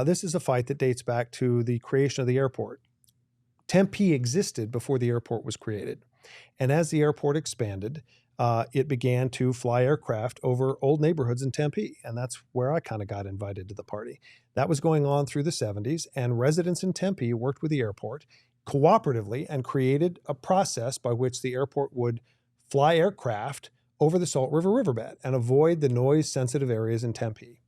This is a fight that dates back to the creation of the airport. Tempe existed before the airport was created. And as the airport expanded, it began to fly aircraft over old neighborhoods in Tempe. And that's where I kind of got invited to the party. That was going on through the 70s. And residents in Tempe worked with the airport cooperatively and created a process by which the airport would fly aircraft over the Salt River riverbed and avoid the noise-sensitive areas in Tempe.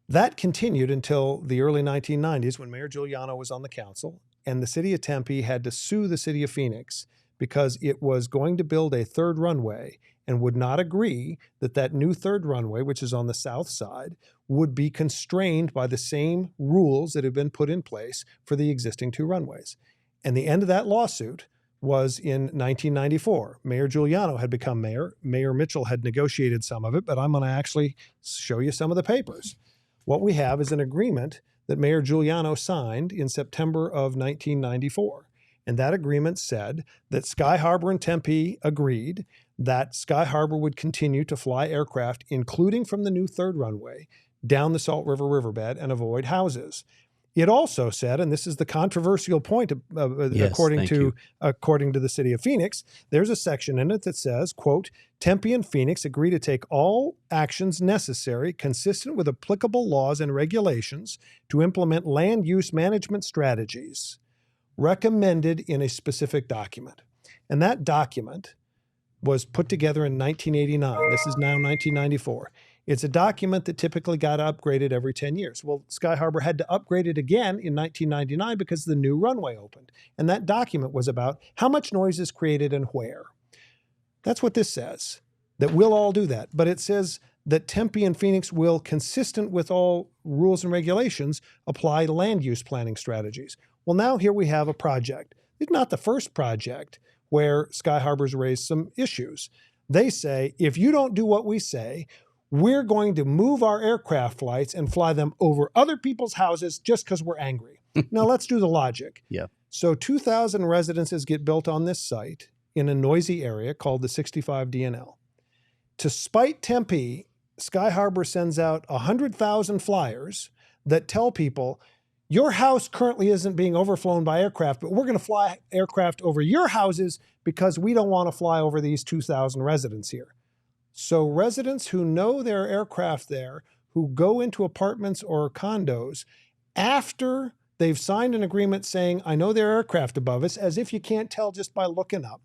That continued until the early 1990s when Mayor Giuliano was on the council, and the city of Tempe had to sue the city of Phoenix because it was going to build a third runway and would not agree that that new third runway, which is on the south side, would be constrained by the same rules that had been put in place for the existing two runways. And the end of that lawsuit was in 1994. Mayor Giuliano had become mayor. Mayor Mitchell had negotiated some of it, but I'm going to actually show you some of the papers. What we have is an agreement that Mayor Giuliano signed in September of 1994. And that agreement said that Sky Harbor and Tempe agreed that Sky Harbor would continue to fly aircraft, including from the new third runway, down the Salt River riverbed and avoid houses. It also said, and this is the controversial point, according to the city of Phoenix, there's a section in it that says, quote, Tempe and Phoenix agree to take all actions necessary consistent with applicable laws and regulations to implement land use management strategies recommended in a specific document. And that document was put together in 1989. This is now 1994. It's a document that typically got upgraded every 10 years. Well, Sky Harbor had to upgrade it again in 1999 because the new runway opened. And that document was about how much noise is created and where. That's what this says, that we'll all do that. But it says that Tempe and Phoenix will, consistent with all rules and regulations, apply land use planning strategies. Well, now here we have a project. It's not the first project where Sky Harbor's raised some issues. They say, if you don't do what we say, we're going to move our aircraft flights and fly them over other people's houses just because we're angry. Now, let's do the logic. Yeah. So 2,000 residences get built on this site in a noisy area called the 65 DNL. To spite Tempe, Sky Harbor sends out 100,000 flyers that tell people, your house currently isn't being overflown by aircraft, but we're going to fly aircraft over your houses because we don't want to fly over these 2,000 residents here. So residents who know there are aircraft there, who go into apartments or condos after they've signed an agreement saying, I know there are aircraft above us, as if you can't tell just by looking up,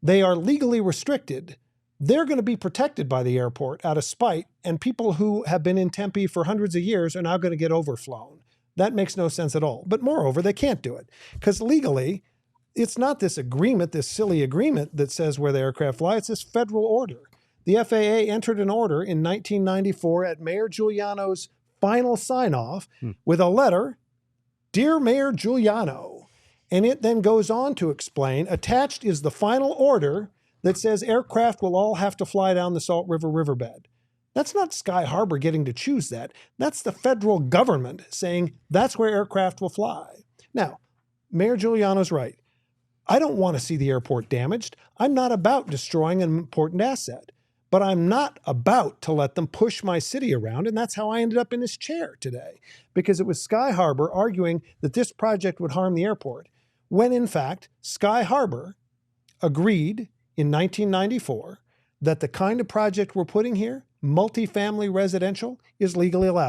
they are legally restricted. They're going to be protected by the airport out of spite, and people who have been in Tempe for hundreds of years are now going to get overflown. That makes no sense at all. But moreover, they can't do it because legally, it's not this agreement, this silly agreement that says where the aircraft fly. It's this federal order. The FAA entered an order in 1994 at Mayor Giuliano's final sign-off with a letter, Dear Mayor Giuliano. And it then goes on to explain, attached is the final order that says aircraft will all have to fly down the Salt River riverbed. That's not Sky Harbor getting to choose that. That's the federal government saying that's where aircraft will fly. Now, Mayor Giuliano's right. I don't want to see the airport damaged. I'm not about destroying an important asset. But I'm not about to let them push my city around, and that's how I ended up in this chair today, because it was Sky Harbor arguing that this project would harm the airport, when in fact, Sky Harbor agreed in 1994 that the kind of project we're putting here, multifamily residential, is legally allowed.